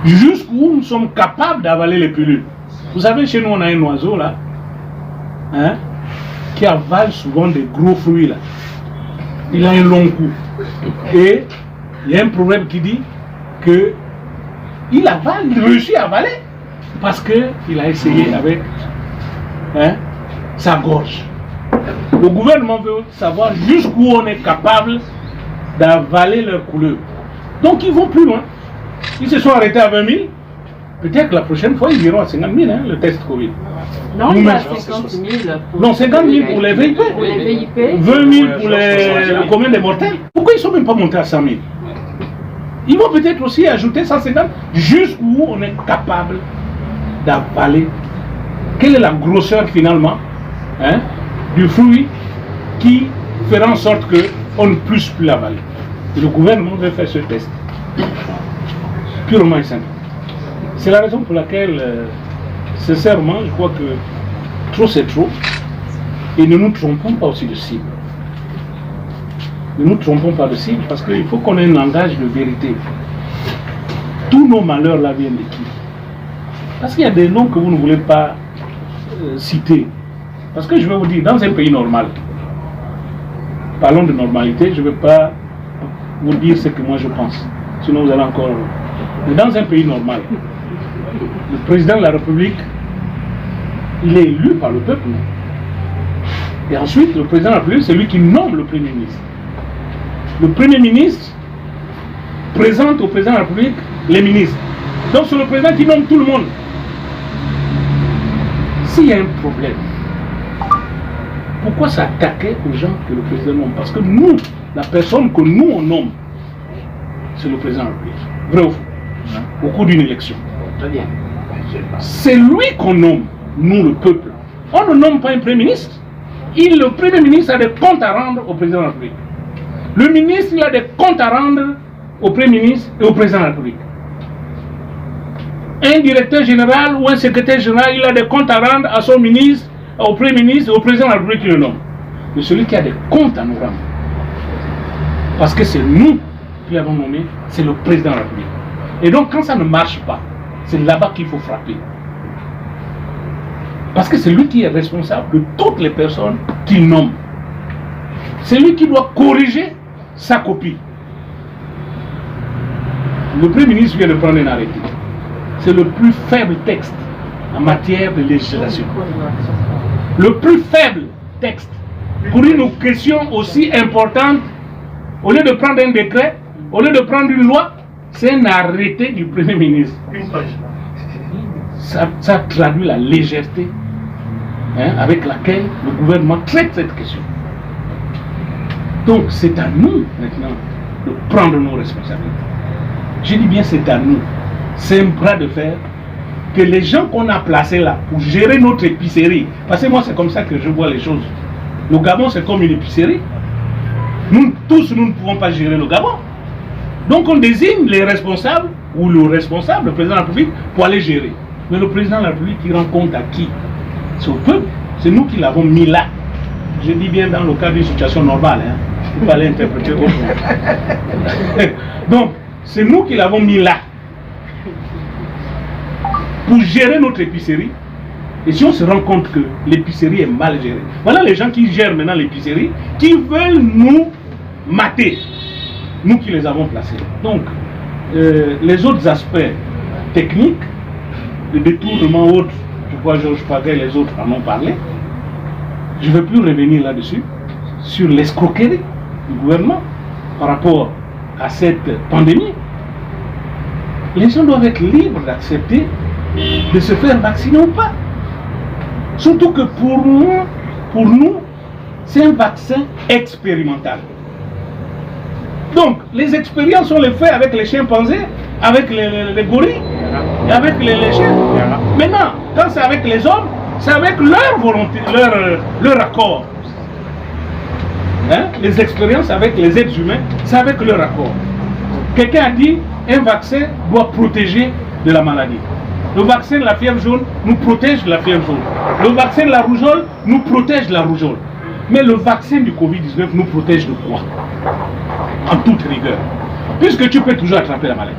Jusqu'où nous sommes capables d'avaler les pilules. Vous savez, chez nous, on a un oiseau là, hein, qui avale souvent des gros fruits là. Il a un long cou. Et il y a un proverbe qui dit que il avale, il réussit à avaler parce qu'il a essayé avec sa gorge. Le gouvernement veut savoir jusqu'où on est capable d'avaler leur couleur. Donc ils vont plus loin. Ils se sont arrêtés à 20 000. Peut-être que la prochaine fois, ils iront à 50 000, hein, le test Covid. Non, il y a 50 000. Non, 50 000 pour les VIP. 20 000 pour le commun des mortels. Pourquoi ils ne sont même pas montés à 100 000? Ils vont peut-être aussi ajouter 150 jusqu'où on est capable d'avaler. Quelle est la grosseur finalement, hein, du fruit qui fera en sorte qu'on ne puisse plus l'avaler. Le gouvernement veut faire ce test. Purement et simple. C'est la raison pour laquelle, sincèrement, je crois que trop c'est trop. Et ne nous trompons pas aussi de cible. Ne nous trompons pas de cible parce qu'il faut qu'on ait un langage de vérité. Tous nos malheurs là viennent de qui? Parce qu'il y a des noms que vous ne voulez pas citer. Parce que je vais vous dire, dans un pays normal, parlons de normalité, je ne vais pas vous dire ce que moi je pense. Sinon vous allez encore... Mais dans un pays normal, le président de la République, il est élu par le peuple. Et ensuite, le président de la République, c'est lui qui nomme le Premier ministre. Le Premier ministre présente au président de la République les ministres. Donc c'est le président qui nomme tout le monde. S'il y a un problème, pourquoi s'attaquer aux gens que le président nomme? Parce que nous, la personne que nous on nomme, c'est le président de la République. Vrai ou faux? Au cours d'une élection. C'est lui qu'on nomme, nous le peuple. On ne nomme pas un Premier ministre. Le Premier ministre a des comptes à rendre au président de la République. Le ministre, il a des comptes à rendre au Premier ministre et au président de la République. Un directeur général ou un secrétaire général, il a des comptes à rendre à son ministre, au Premier ministre et au président de la République qui le nomme. Mais celui qui a des comptes à nous rendre, parce que c'est nous qui l'avons nommé, c'est le président de la République. Et donc quand ça ne marche pas, c'est là-bas qu'il faut frapper. Parce que c'est lui qui est responsable de toutes les personnes qu'il nomme. C'est lui qui doit corriger sa copie. Le Premier ministre vient de prendre un arrêté. C'est le plus faible texte en matière de législation. Le plus faible texte pour une question aussi importante, au lieu de prendre un décret, au lieu de prendre une loi, c'est un arrêté du Premier ministre. Ça traduit la légèreté, hein, avec laquelle le gouvernement traite cette question. Donc c'est à nous maintenant de prendre nos responsabilités. Je dis bien c'est à nous. C'est un bras de fer que les gens qu'on a placés là pour gérer notre épicerie, parce que moi c'est comme ça que je vois les choses. Le Gabon c'est comme une épicerie. Nous tous nous ne pouvons pas gérer le Gabon. Donc on désigne les responsables ou le responsable, le président de la République, pour aller gérer. Mais le président de la République, il rend compte à qui? C'est au peuple. C'est nous qui l'avons mis là. Je dis bien dans le cadre d'une situation normale. Hein. Il ne faut pas l'interpréter autrement. Donc, c'est nous qui l'avons mis là. Pour gérer notre épicerie. Et si on se rend compte que l'épicerie est mal gérée, voilà les gens qui gèrent maintenant l'épicerie, qui veulent nous mater. Nous qui les avons placés. Donc, les autres aspects techniques, le détournement autre, je crois que Georges Paguet et les autres en ont parlé. Je ne vais plus revenir là-dessus, sur l'escroquerie du gouvernement par rapport à cette pandémie. Les gens doivent être libres d'accepter de se faire vacciner ou pas. Surtout que pour nous, c'est un vaccin expérimental. Donc, les expériences, on les fait avec les chimpanzés, avec les gorilles, et avec les chiens. Maintenant, quand c'est avec les hommes, c'est avec leur volonté, leur accord. Hein? Les expériences avec les êtres humains, c'est avec leur accord. Quelqu'un a dit, un vaccin doit protéger de la maladie. Le vaccin de la fièvre jaune nous protège de la fièvre jaune. Le vaccin de la rougeole nous protège de la rougeole. Mais le vaccin du Covid-19 nous protège de quoi? En toute rigueur. Puisque tu peux toujours attraper la maladie.